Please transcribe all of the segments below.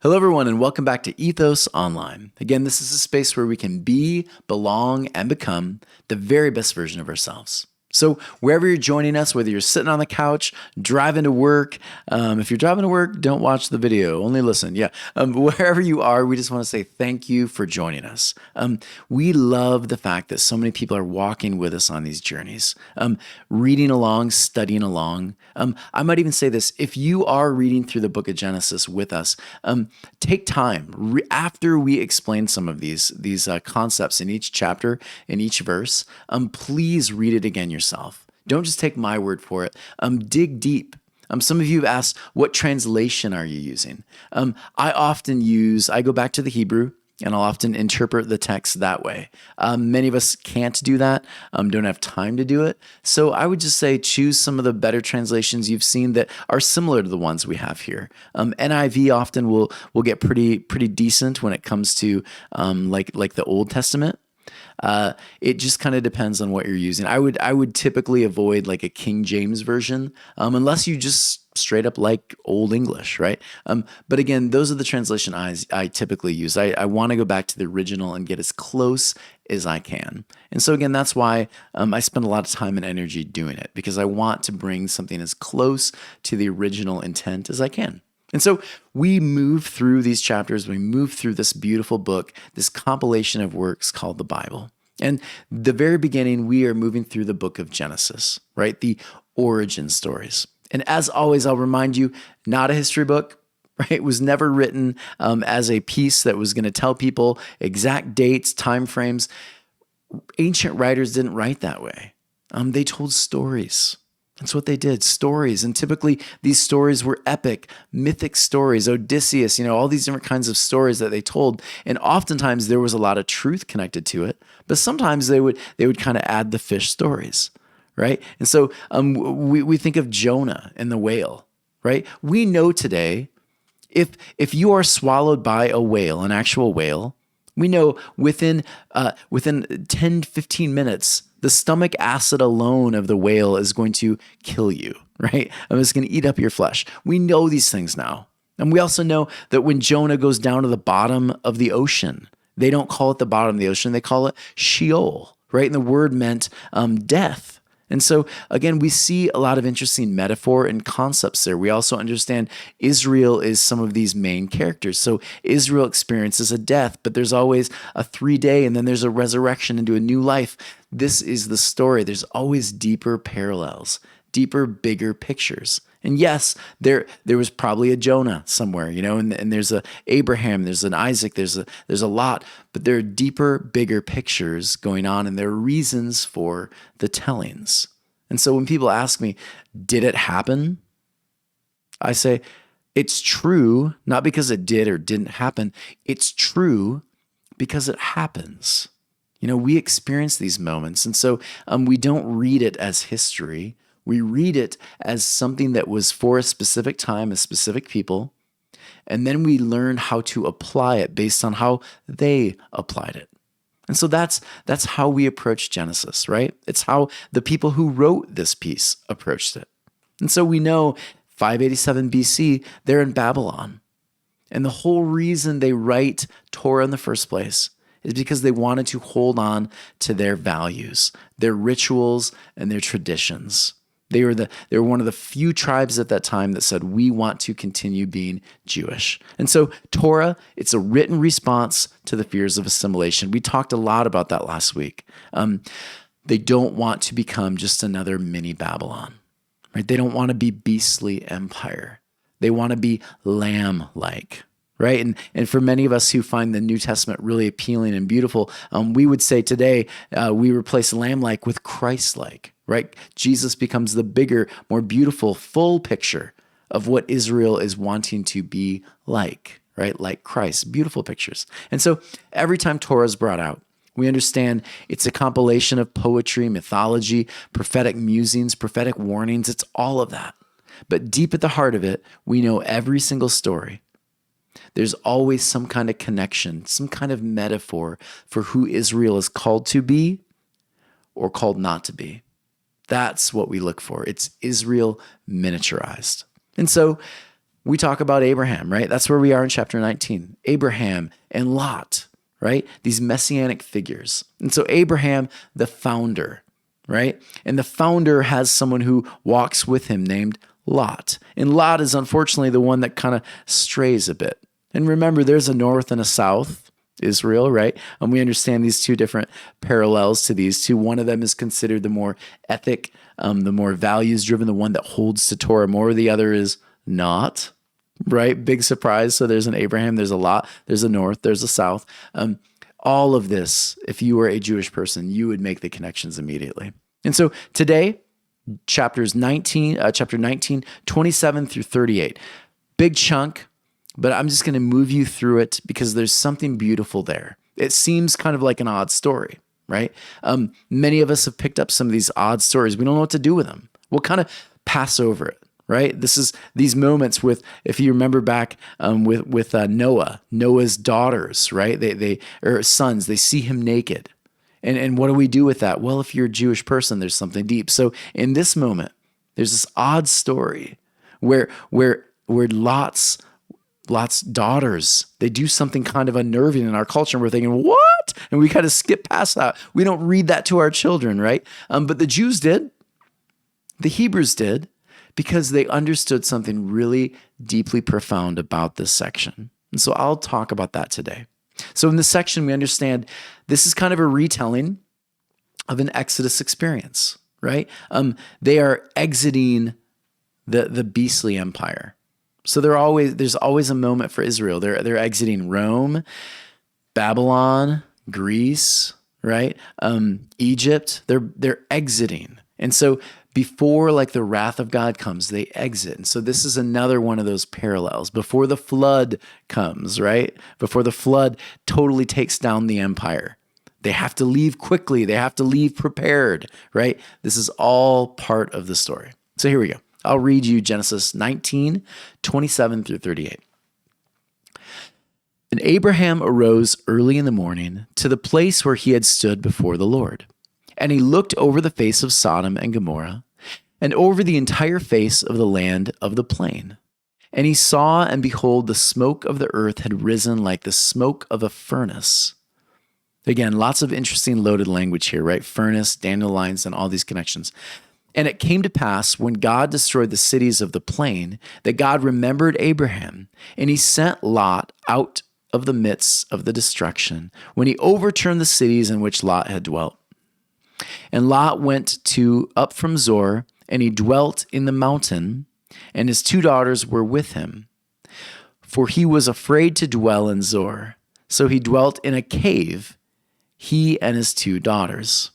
Hello, everyone, and welcome back to Ethos Online. Again, this is a space where we can be, belong, and become the very best version of ourselves. So, wherever you're joining us, whether you're sitting on the couch, driving to work, if you're driving to work, don't watch the video, only listen. Yeah. Wherever you are, we just want to say thank you for joining us. We love the fact that so many people are walking with us on these journeys, reading along, studying along. I might even say this, if you are reading through the book of Genesis with us, take time after we explain some of these concepts in each chapter, in each verse. Please read it again yourself. Don't just take my word for it. Dig deep. Some of you have asked, what translation are you using? I go back to the Hebrew, and I'll often interpret the text that way. Many of us can't do that, don't have time to do it. So I would just say choose some of the better translations you've seen that are similar to the ones we have here. NIV often will get pretty decent when it comes to like the Old Testament. It just kind of depends on what you're using. I would typically avoid like a King James version, unless you just straight up like Old English, right? But again, those are the translation I typically use. I want to go back to the original and get as close as I can. And so again, that's why I spend a lot of time and energy doing it, because I want to bring something as close to the original intent as I can. And so we move through these chapters, we move through this beautiful book, this compilation of works called the Bible. And the very beginning, we are moving through the book of Genesis, right? The origin stories. And as always, I'll remind you, not a history book, right? It was never written as a piece that was going to tell people exact dates, time frames. Ancient writers didn't write that way. They told stories. That's what they did, stories. And typically these stories were epic, mythic stories, Odysseus, all these different kinds of stories that they told. And oftentimes there was a lot of truth connected to it, but sometimes they would kind of add the fish stories, right? And so we think of Jonah and the whale, right? We know today, if you are swallowed by a whale, an actual whale, we know within 10, 15 minutes, the stomach acid alone of the whale is going to kill you, right? It's going to eat up your flesh. We know these things now. And we also know that when Jonah goes down to the bottom of the ocean, they don't call it the bottom of the ocean, they call it Sheol, right? And the word meant death. And so, again, we see a lot of interesting metaphor and concepts there. We also understand Israel is some of these main characters. So Israel experiences a death, but there's always a 3-day and then there's a resurrection into a new life. This is the story. There's always deeper parallels, deeper, bigger pictures. And yes, there was probably a Jonah somewhere, and there's a Abraham, there's an Isaac, there's a lot, but there are deeper, bigger pictures going on, and there are reasons for the tellings. And so when people ask me, did it happen? I say, it's true, not because it did or didn't happen. It's true because it happens. We experience these moments, and so we don't read it as history. We read it as something that was for a specific time, a specific people, and then we learn how to apply it based on how they applied it. And so that's how we approach Genesis, right? It's how the people who wrote this piece approached it. And so we know 587 BC, they're in Babylon. And the whole reason they write Torah in the first place is because they wanted to hold on to their values, their rituals, and their traditions. They were one of the few tribes at that time that said, we want to continue being Jewish. And so Torah, it's a written response to the fears of assimilation. We talked a lot about that last week. They don't want to become just another mini Babylon, right? They don't want to be beastly empire. They want to be lamb-like. Right. And for many of us who find the New Testament really appealing and beautiful, we would say today we replace lamb-like with Christ-like. Right? Jesus becomes the bigger, more beautiful, full picture of what Israel is wanting to be like, right? Like Christ, beautiful pictures. And so every time Torah is brought out, we understand it's a compilation of poetry, mythology, prophetic musings, prophetic warnings. It's all of that. But deep at the heart of it, we know every single story. There's always some kind of connection, some kind of metaphor for who Israel is called to be or called not to be. That's what we look for. It's Israel miniaturized. And so we talk about Abraham, right? That's where we are in chapter 19. Abraham and Lot, right? These messianic figures. And so Abraham, the founder, right? And the founder has someone who walks with him named Lot. And Lot is unfortunately the one that kind of strays a bit. And remember, there's a north and a south Israel, right? And we understand these two different parallels to these two. One of them is considered the more ethic, the more values driven, the one that holds to Torah more. The other is not, right? Big surprise. So there's an Abraham, there's a Lot, there's a north, there's a south. All of this, if you were a Jewish person, you would make the connections immediately. And so today, chapter 19, 27 through 38, big chunk, but I'm just going to move you through it because there's something beautiful there. It seems kind of like an odd story, right? Many of us have picked up some of these odd stories. We don't know what to do with them. We'll kind of pass over it, right? This is these moments with, if you remember back with Noah's daughters, right? They or sons, they see him naked. And what do we do with that? Well, if you're a Jewish person, there's something deep. So in this moment, there's this odd story where Lot's daughters, they do something kind of unnerving in our culture. And we're thinking, what? And we kind of skip past that. We don't read that to our children, right? But the Jews did. The Hebrews did, because they understood something really deeply profound about this section. And so I'll talk about that today. So in this section, we understand this is kind of a retelling of an Exodus experience, right? They are exiting the beastly empire. So there's always a moment for Israel. They're exiting Rome, Babylon, Greece, right? Egypt. They're exiting. And so before like the wrath of God comes, they exit. And so this is another one of those parallels. Before the flood comes, right? Before the flood totally takes down the empire. They have to leave quickly. They have to leave prepared, right? This is all part of the story. So here we go. I'll read you Genesis 19, 27 through 38. And Abraham arose early in the morning to the place where he had stood before the Lord. And he looked over the face of Sodom and Gomorrah, and over the entire face of the land of the plain. And he saw, and behold, the smoke of the earth had risen like the smoke of a furnace. Again, lots of interesting loaded language here, right? Furnace, dandelions, and all these connections. And it came to pass when God destroyed the cities of the plain that God remembered Abraham, and he sent Lot out of the midst of the destruction when he overturned the cities in which Lot had dwelt. And Lot went up from Zoar, and he dwelt in the mountain, and his two daughters were with him. For he was afraid to dwell in Zoar, so he dwelt in a cave, he and his two daughters.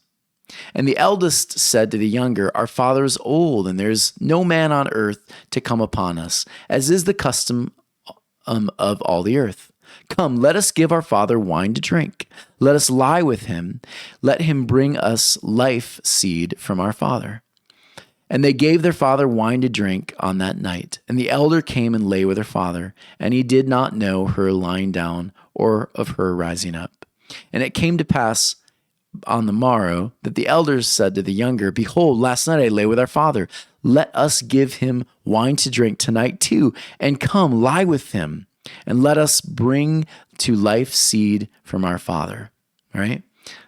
And the eldest said to the younger, Our father is old, and there is no man on earth to come upon us, as is the custom of all the earth. Come, let us give our father wine to drink. Let us lie with him. Let him bring us life seed from our father. And they gave their father wine to drink on that night. And the elder came and lay with her father, and he did not know her lying down or of her rising up. And it came to pass on the morrow that the elders said to the younger, Behold, last night I lay with our father. Let us give him wine to drink tonight too, and come lie with him, and let us bring to life seed from our father. All right?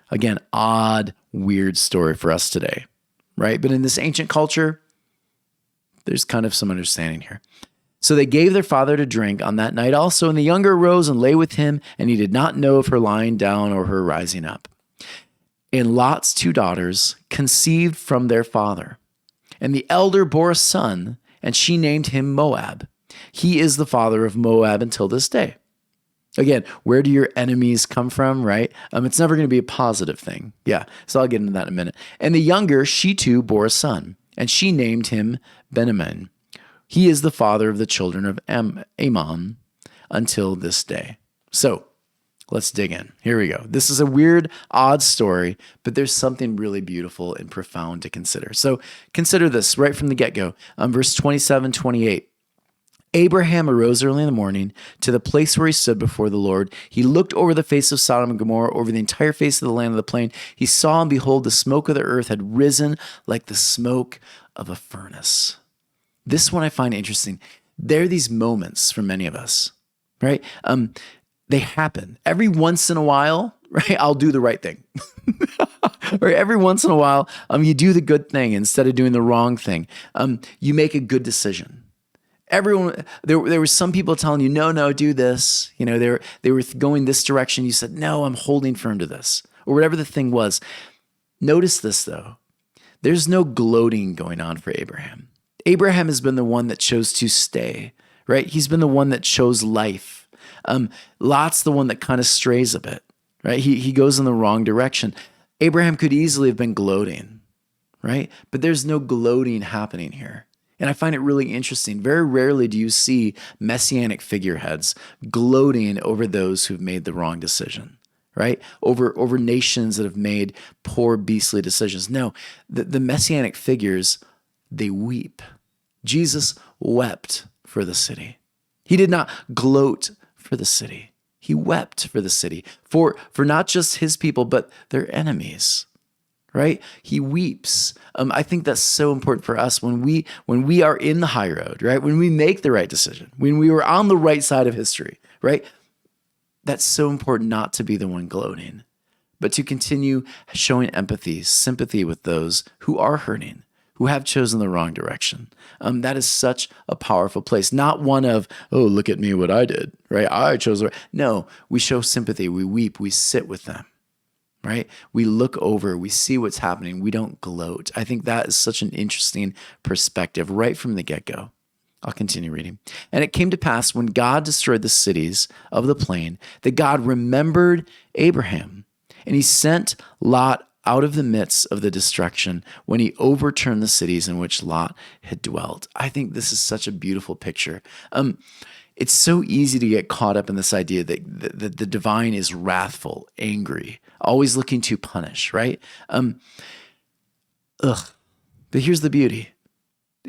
Again, odd, weird story for us today, right? But in this ancient culture, there's kind of some understanding here. So they gave their father to drink on that night also, and the younger arose and lay with him, and he did not know of her lying down or her rising up. And Lot's two daughters conceived from their father. And the elder bore a son, and she named him Moab. He is the father of Moab until this day. Again, where do your enemies come from, right? It's never going to be a positive thing. Yeah, so I'll get into that in a minute. And the younger, she too bore a son, and she named him Benjamin. He is the father of the children of Ammon until this day. So, let's dig in. Here we go. This is a weird, odd story, but there's something really beautiful and profound to consider. So consider this right from the get-go. Verse 27, 28. Abraham arose early in the morning to the place where he stood before the Lord. He looked over the face of Sodom and Gomorrah, over the entire face of the land of the plain. He saw, and behold, the smoke of the earth had risen like the smoke of a furnace. This one I find interesting. There are these moments for many of us, right? They happen every once in a while, right? I'll do the right thing. Or every once in a while, you do the good thing instead of doing the wrong thing. You make a good decision. There were some people telling you, no, do this. They were going this direction. You said, no, I'm holding firm to this, or whatever the thing was. Notice this though. There's no gloating going on for Abraham. Abraham has been the one that chose to stay, right? He's been the one that chose life. Lot's the one that kind of strays a bit, right? He goes in the wrong direction. Abraham could easily have been gloating, right? But there's no gloating happening here. And I find it really interesting. Very rarely do you see messianic figureheads gloating over those who've made the wrong decision, right? Over nations that have made poor, beastly decisions. No, the messianic figures, they weep. Jesus wept for the city. He did not gloat for the city. He wept for the city, for not just his people, but their enemies, right? He weeps. I think that's so important for us when we are in the high road, right? When we make the right decision, when we were on the right side of history, right? That's so important not to be the one gloating, but to continue showing empathy, sympathy with those who are hurting, who have chosen the wrong direction. That is such a powerful place. Not one of, oh, look at me, what I did, right? I chose the right. No, we show sympathy. We weep. We sit with them, right? We look over. We see what's happening. We don't gloat. I think that is such an interesting perspective right from the get-go. I'll continue reading. And it came to pass when God destroyed the cities of the plain that God remembered Abraham, and he sent Lot out of the midst of the destruction when he overturned the cities in which Lot had dwelt. I think this is such a beautiful picture. It's so easy to get caught up in this idea that the divine is wrathful, angry, always looking to punish, right? But here's the beauty.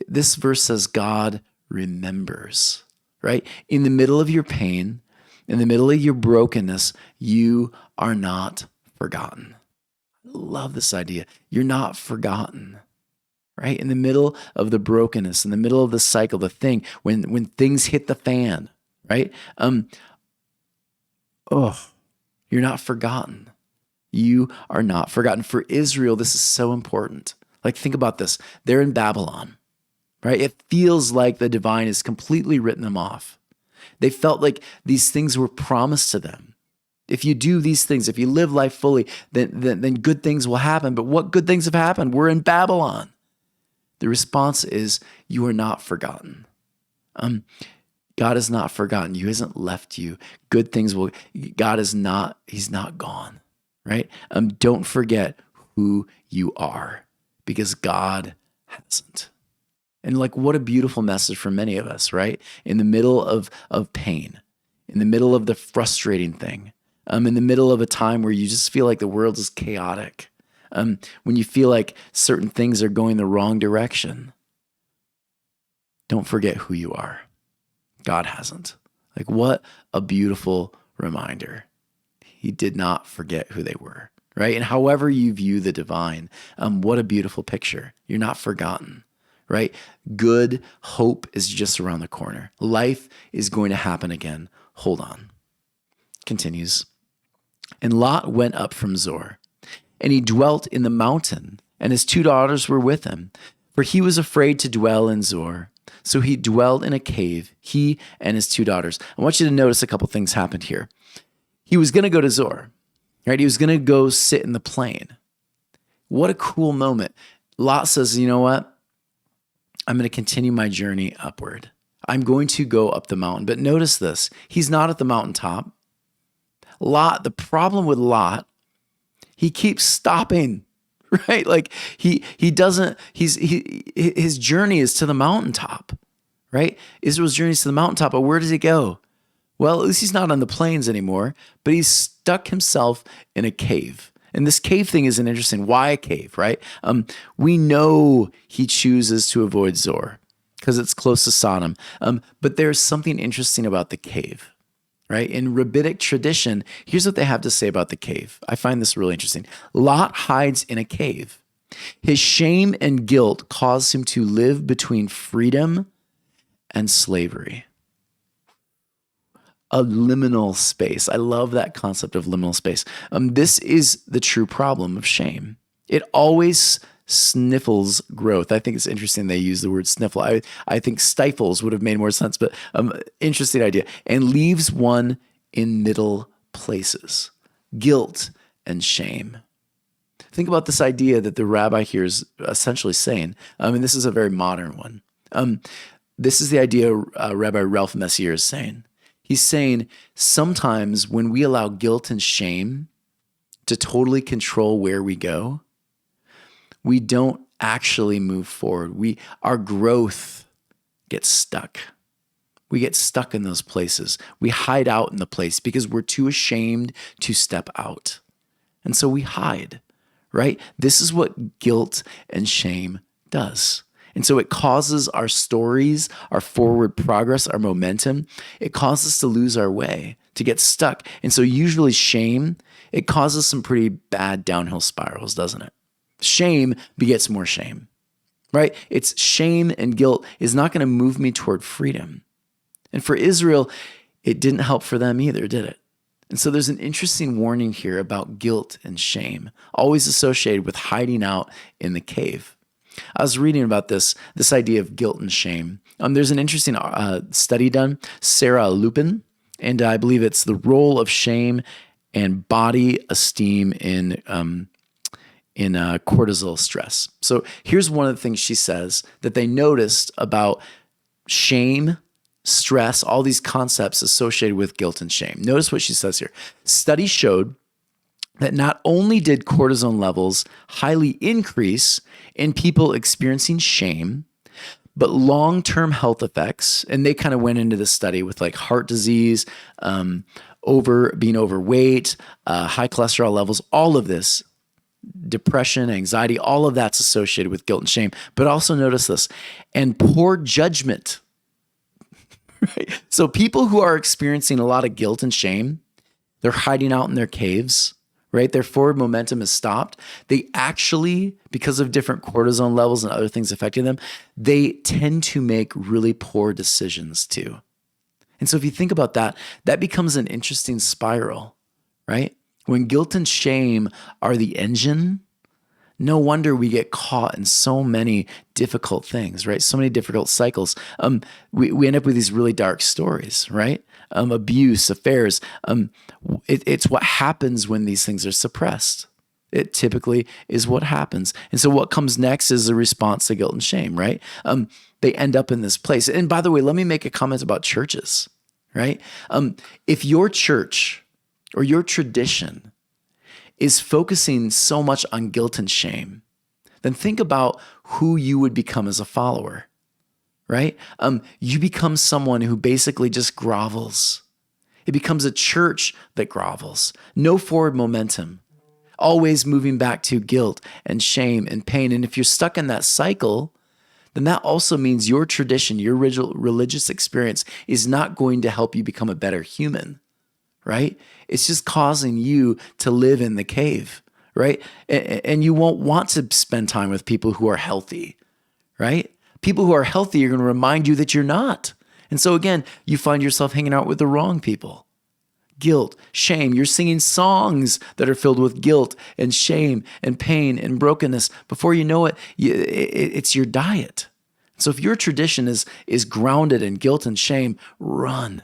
This verse says God remembers, right? In the middle of your pain, in the middle of your brokenness, you are not forgotten. Love this idea. You're not forgotten, right? In the middle of the brokenness, in the middle of the cycle, the thing, when things hit the fan, right? You're not forgotten. You are not forgotten. For Israel, this is so important. Like, think about this. They're in Babylon, right? It feels like the divine has completely written them off. They felt like these things were promised to them. If you do these things, if you live life fully, then good things will happen. But what good things have happened? We're in Babylon. The response is, you are not forgotten. God has not forgotten you. He hasn't left you. Good things will, he's not gone, right? Don't forget who you are, because God hasn't. And like, what a beautiful message for many of us, right? In the middle of pain, in the middle of the frustrating thing, in the middle of a time where you just feel like the world is chaotic, when you feel like certain things are going the wrong direction, don't forget who you are. God hasn't. Like, what a beautiful reminder. He did not forget who they were, right? And however you view the divine, what a beautiful picture. You're not forgotten, right? Good hope is just around the corner. Life is going to happen again. Hold on. Continues. And Lot went up from Zoar, and he dwelt in the mountain, and his 2 daughters were with him, for he was afraid to dwell in Zoar. So he dwelled in a cave, he and his 2 daughters. I want you to notice a couple things happened here. He was going to go to Zoar, right? He was going to go sit in the plain. What a cool moment. Lot says, you know what? I'm going to continue my journey upward. I'm going to go up the mountain. But notice this. He's not at the mountaintop. The problem with Lot, he keeps stopping, right? Like his journey is to the mountaintop, right? Israel's journey is to the mountaintop, but where does he go? Well, at least he's not on the plains anymore, but he's stuck himself in a cave. And this cave thing isn't interesting. Why a cave, right? We know he chooses to avoid Zoar because it's close to Sodom. But there's something interesting about the cave. Right? In rabbinic tradition, here's what they have to say about the cave. I find this really interesting. Lot hides in a cave. His shame and guilt cause him to live between freedom and slavery. A liminal space. I love that concept of liminal space. This is the true problem of shame. It always sniffles growth. I think it's interesting they use the word sniffle. I think stifles would have made more sense, but interesting idea. And leaves one in middle places. Guilt and shame. Think about this idea that the rabbi here is essentially saying, and this is a very modern one. This is the idea Rabbi Ralph Messier is saying. He's saying sometimes when we allow guilt and shame to totally control where we go, we don't actually move forward. Our growth gets stuck. We get stuck in those places. We hide out in the place because we're too ashamed to step out. And so we hide, right? This is what guilt and shame does. And so it causes our stories, our forward progress, our momentum. It causes us to lose our way, to get stuck. And so usually shame, it causes some pretty bad downhill spirals, doesn't it? Shame begets more shame, right? It's shame and guilt is not going to move me toward freedom. And for Israel, it didn't help for them either, did it? And so there's an interesting warning here about guilt and shame, always associated with hiding out in the cave. I was reading about this idea of guilt and shame. There's an interesting study done, Sarah Lupin, and I believe it's the role of shame and body esteem in cortisol stress. So here's one of the things she says that they noticed about shame, stress, all these concepts associated with guilt and shame. Notice what she says here. Studies showed that not only did cortisone levels highly increase in people experiencing shame, but long-term health effects, and they kind of went into the study with like heart disease, being overweight, high cholesterol levels, all of this, depression, anxiety, all of that's associated with guilt and shame. But also notice this, and poor judgment. Right? So people who are experiencing a lot of guilt and shame, they're hiding out in their caves, right? Their forward momentum is stopped. They actually, because of different cortisone levels and other things affecting them, they tend to make really poor decisions too. And so if you think about that, that becomes an interesting spiral, right? When guilt and shame are the engine, no wonder we get caught in so many difficult things, right? So many difficult cycles. We end up with these really dark stories, right? Abuse, affairs. It's what happens when these things are suppressed. It typically is what happens. And so what comes next is a response to guilt and shame, right? They end up in this place. And by the way, let me make a comment about churches, right? If your church or your tradition is focusing so much on guilt and shame, then think about who you would become as a follower, right? You become someone who basically just grovels. It becomes a church that grovels. No forward momentum. Always moving back to guilt and shame and pain. And if you're stuck in that cycle, then that also means your tradition, your religious experience is not going to help you become a better human, right? It's just causing you to live in the cave, right? And you won't want to spend time with people who are healthy, right? People who are healthy are going to remind you that you're not. And so again, you find yourself hanging out with the wrong people. Guilt, shame. You're singing songs that are filled with guilt and shame and pain and brokenness. Before you know it, it's your diet. So if your tradition is grounded in guilt and shame, run.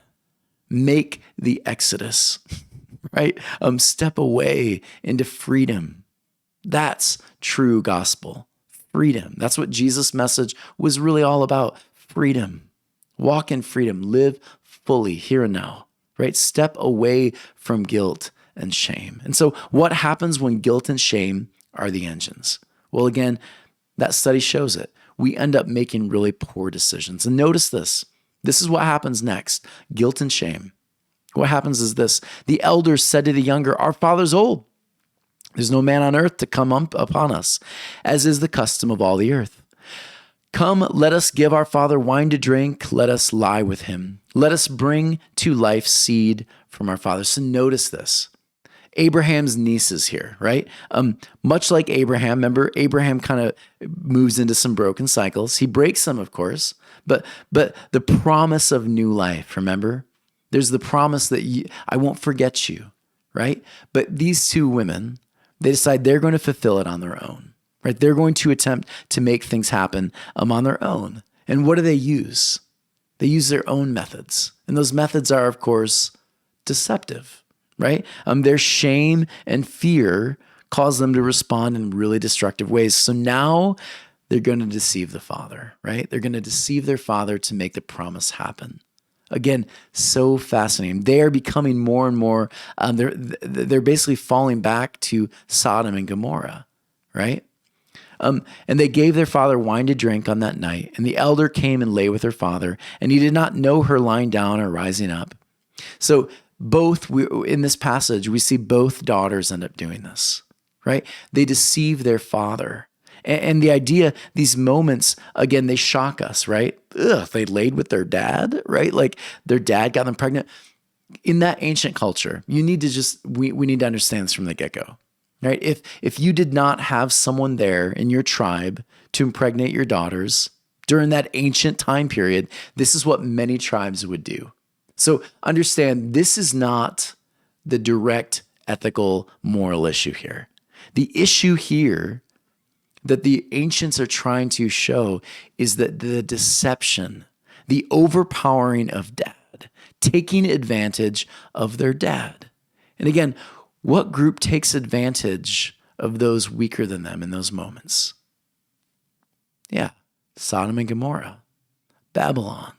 Make the exodus, right? Step away into freedom. That's true gospel. Freedom. That's what Jesus' message was really all about. Freedom. Walk in freedom. Live fully here and now, right? Step away from guilt and shame. And so what happens when guilt and shame are the engines? Well, again, that study shows it. We end up making really poor decisions. And notice this. This is what happens next. Guilt and shame. What happens is this. The elders said to the younger, "Our father's old. There's no man on earth to come up upon us, as is the custom of all the earth. Come, let us give our father wine to drink. Let us lie with him. Let us bring to life seed from our father." So notice this. Abraham's nieces here, right? Much like Abraham, remember Abraham kind of moves into some broken cycles. He breaks them, of course, but the promise of new life, remember? There's the promise that I won't forget you, right? But these two women, they decide they're going to fulfill it on their own, right? They're going to attempt to make things happen on their own. And what do they use? They use their own methods. And those methods are, of course, deceptive, right? Their shame and fear cause them to respond in really destructive ways. So now they're going to deceive the father, right? They're going to deceive their father to make the promise happen. Again, so fascinating. They are becoming more and more, they're basically falling back to Sodom and Gomorrah, right? And they gave their father wine to drink on that night, and the elder came and lay with her father, and he did not know her lying down or rising up. So in this passage, we see both daughters end up doing this, right? They deceive their father. And the idea, these moments, again, they shock us, right? Ugh, they laid with their dad, right? Like their dad got them pregnant. In that ancient culture, we need to understand this from the get-go, right? If you did not have someone there in your tribe to impregnate your daughters during that ancient time period, this is what many tribes would do. So understand, this is not the direct ethical moral issue here. The issue here that the ancients are trying to show is that the deception, the overpowering of dad, taking advantage of their dad. And again, what group takes advantage of those weaker than them in those moments? Yeah, Sodom and Gomorrah, Babylon,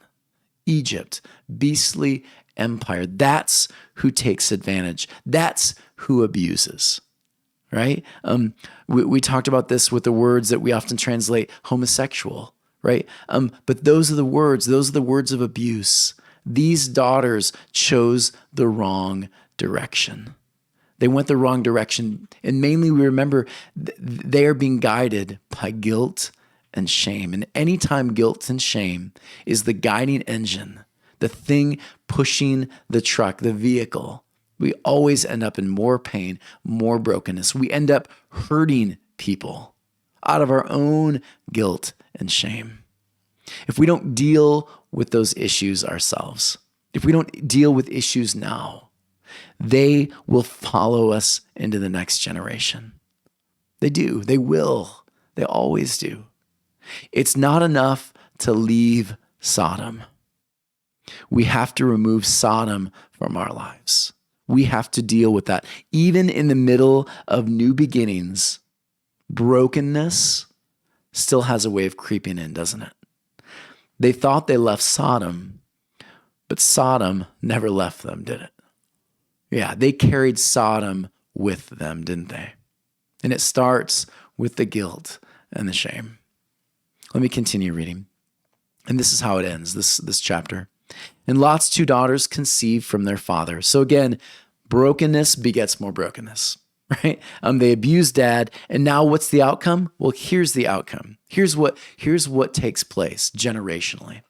Egypt, beastly empire. That's who takes advantage. That's who abuses. Right? We talked about this with the words that we often translate homosexual, right? But those are the words of abuse. These daughters chose the wrong direction. They went the wrong direction. And mainly we remember they are being guided by guilt and shame. And anytime guilt and shame is the guiding engine, the thing pushing the truck, the vehicle, we always end up in more pain, more brokenness. We end up hurting people out of our own guilt and shame. If we don't deal with those issues ourselves, if we don't deal with issues now, they will follow us into the next generation. They do. They will. They always do. It's not enough to leave Sodom. We have to remove Sodom from our lives. We have to deal with that. Even in the middle of new beginnings, brokenness still has a way of creeping in, doesn't it? They thought they left Sodom, but Sodom never left them, did it? Yeah, they carried Sodom with them, didn't they? And it starts with the guilt and the shame. Let me continue reading. And this is how it ends, this chapter. And Lot's two daughters conceived from their father. So again, brokenness begets more brokenness, right? They abused dad, and now what's the outcome? Well, here's the outcome. Here's what takes place generationally.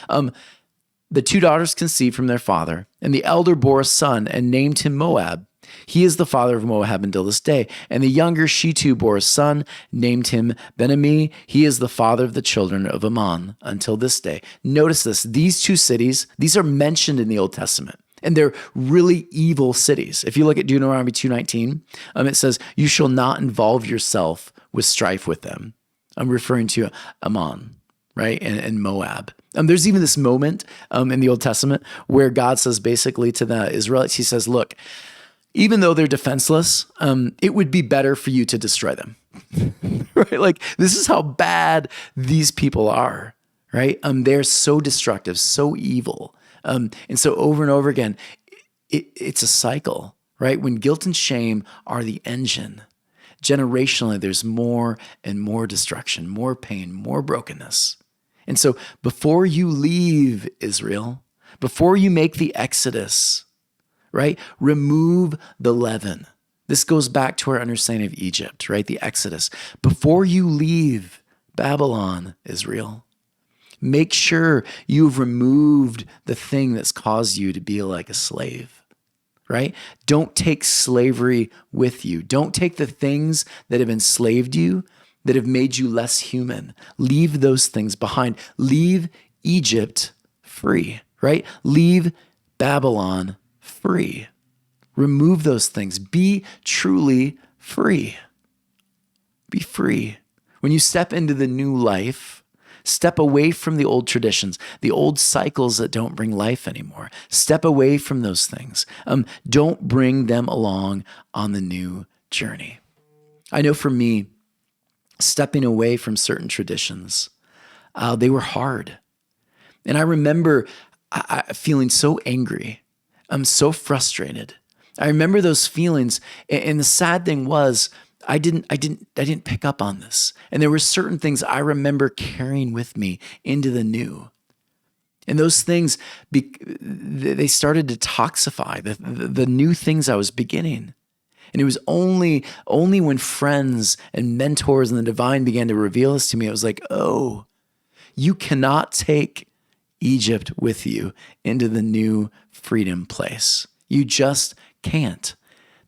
The two daughters conceived from their father, and the elder bore a son and named him Moab. He is the father of Moab until this day. And the younger, she too bore a son, named him Ben-Ammi. He is the father of the children of Ammon until this day. Notice this. These two cities, these are mentioned in the Old Testament, and they're really evil cities. If you look at Deuteronomy 2:19, it says, you shall not involve yourself with strife with them. I'm referring to Ammon, right? And Moab. There's even this moment in the Old Testament where God says basically to the Israelites, he says, look, even though they're defenseless, it would be better for you to destroy them, right? Like this is how bad these people are, right? They're so destructive, so evil. And so over and over again, it's a cycle, right? When guilt and shame are the engine, generationally, there's more and more destruction, more pain, more brokenness. And so before you leave Israel, before you make the Exodus, right? Remove the leaven. This goes back to our understanding of Egypt, right? The Exodus. Before you leave Babylon, Israel, make sure you've removed the thing that's caused you to be like a slave. right? Don't take slavery with you. Don't take the things that have enslaved you, that have made you less human. Leave those things behind. Leave Egypt free, right? Leave Babylon free. Remove those things. Be truly free. Be free. When you step into the new life, step away from the old traditions, the old cycles that don't bring life anymore. Step away from those things. Don't bring them along on the new journey. I know for me, stepping away from certain traditions, they were hard. And I remember feeling so angry. I'm so frustrated. I remember those feelings. And the sad thing was, I didn't pick up on this. And there were certain things I remember carrying with me into the new. And those things, they started to toxify the new things I was beginning. And it was only when friends and mentors and the divine began to reveal this to me, it was like, oh, you cannot take Egypt with you into the new freedom place. You just can't.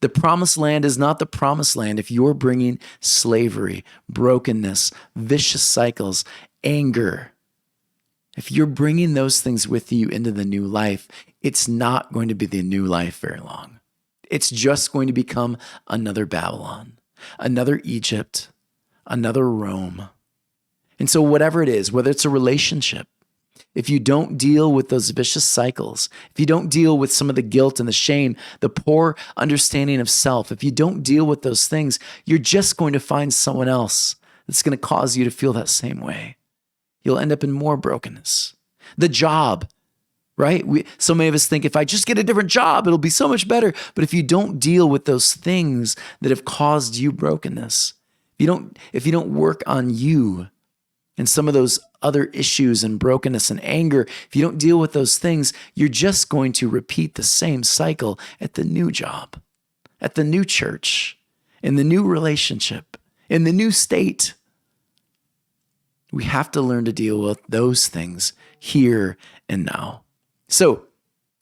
The promised land is not the promised land if you're bringing slavery, brokenness, vicious cycles, anger. If you're bringing those things with you into the new life, it's not going to be the new life very long. It's just going to become another Babylon, another Egypt, another Rome. And so whatever it is, whether it's a relationship, if you don't deal with those vicious cycles, if you don't deal with some of the guilt and the shame, the poor understanding of self, if you don't deal with those things, you're just going to find someone else that's going to cause you to feel that same way. You'll end up in more brokenness. The job, right? So many of us think if I just get a different job, it'll be so much better. But if you don't deal with those things that have caused you brokenness, if you don't work on you and some of those other issues and brokenness and anger, if you don't deal with those things, you're just going to repeat the same cycle at the new job, at the new church, in the new relationship, in the new state. We have to learn to deal with those things here and now. So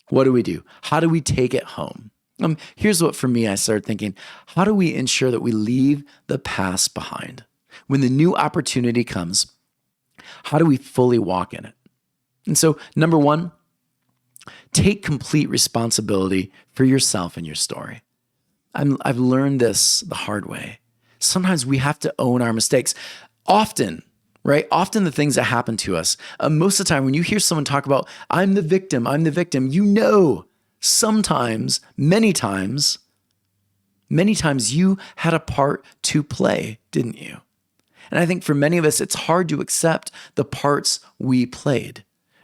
what do? How do we take it home? Here's what for me, I started thinking, how do we ensure that we leave the past behind? When the new opportunity comes, how do we fully walk in it? And so, number one, take complete responsibility for yourself and your story. I've learned this the hard way. Sometimes we have to own our mistakes. Often, right? Often the things that happen to us, most of the time when you hear someone talk about, I'm the victim, you know, sometimes, many times you had a part to play, didn't you? And I think for many of us, it's hard to accept the parts we played.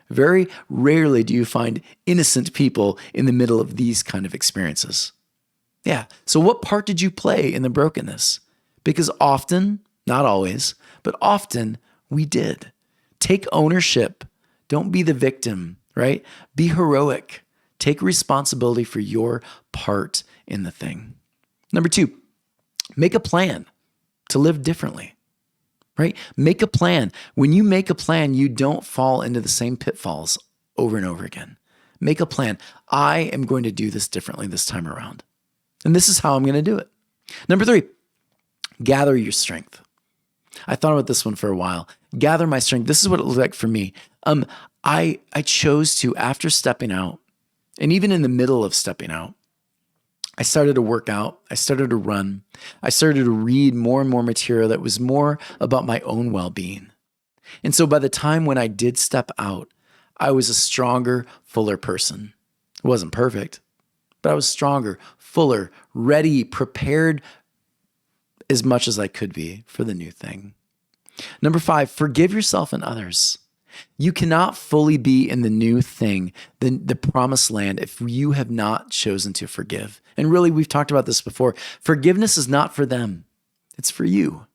Very rarely do you find innocent people in the middle of these kind of experiences. Yeah. So what part did you play in the brokenness? Because often, not always, but often we did. Take ownership. Don't be the victim, right? Be heroic. Take responsibility for your part in the thing. Number two, make a plan to live differently. Right? Make a plan. When you make a plan, you don't fall into the same pitfalls over and over again. Make a plan. I am going to do this differently this time around. And this is how I'm going to do it. Number three, gather your strength. I thought about this one for a while. Gather my strength. This is what it looked like for me. I chose to, after stepping out, and even in the middle of stepping out, I started to work out. I started to run. I started to read more and more material that was more about my own well-being. And so by the time when I did step out, I was a stronger, fuller person. I wasn't perfect, but I was stronger, fuller, ready, prepared as much as I could be for the new thing. Number five, forgive yourself and others. You cannot fully be in the new thing, the promised land, if you have not chosen to forgive. And really, we've talked about this before. Forgiveness is not for them. It's for you,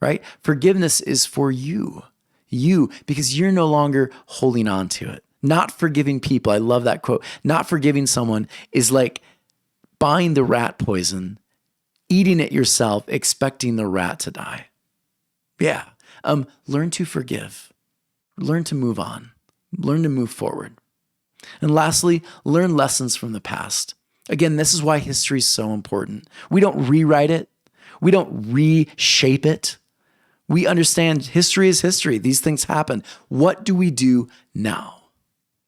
right? Forgiveness is for you, because you're no longer holding on to it. Not forgiving people. I love that quote. Not forgiving someone is like buying the rat poison, eating it yourself, expecting the rat to die. Yeah. Learn to forgive. Learn to move on. Learn to move forward. And lastly, learn lessons from the past. Again, this is why history is so important. We don't rewrite it. We don't reshape it. We understand history is history. These things happen. What do we do now?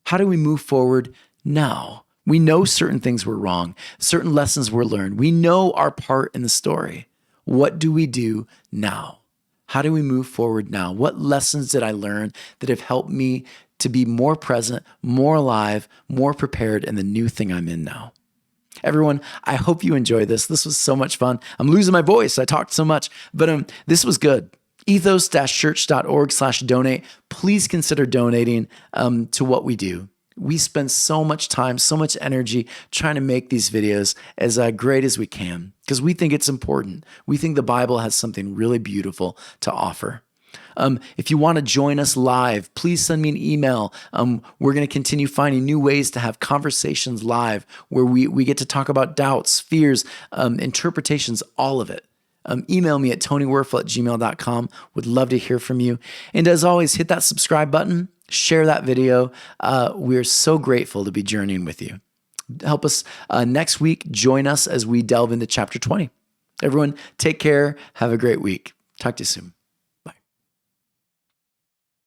How do we move forward now? We know certain things were wrong. Certain lessons were learned. We know our part in the story. What do we do now? How do we move forward now? What lessons did I learn that have helped me to be more present, more alive, more prepared in the new thing I'm in now? Everyone, I hope you enjoyed this. This was so much fun. I'm losing my voice. I talked so much, but this was good. Ethos-church.org/donate. Please consider donating to what we do. We spend so much time, so much energy trying to make these videos as great as we can because we think it's important. We think the Bible has something really beautiful to offer. If you want to join us live, please send me an email. We're going to continue finding new ways to have conversations live where we get to talk about doubts, fears, interpretations, all of it. Email me at tonywerfel@gmail.com. Would love to hear from you. And as always, hit that subscribe button, share that video. We're so grateful to be journeying with you. Help us next week. Join us as we delve into chapter 20. Everyone, take care. Have a great week. Talk to you soon.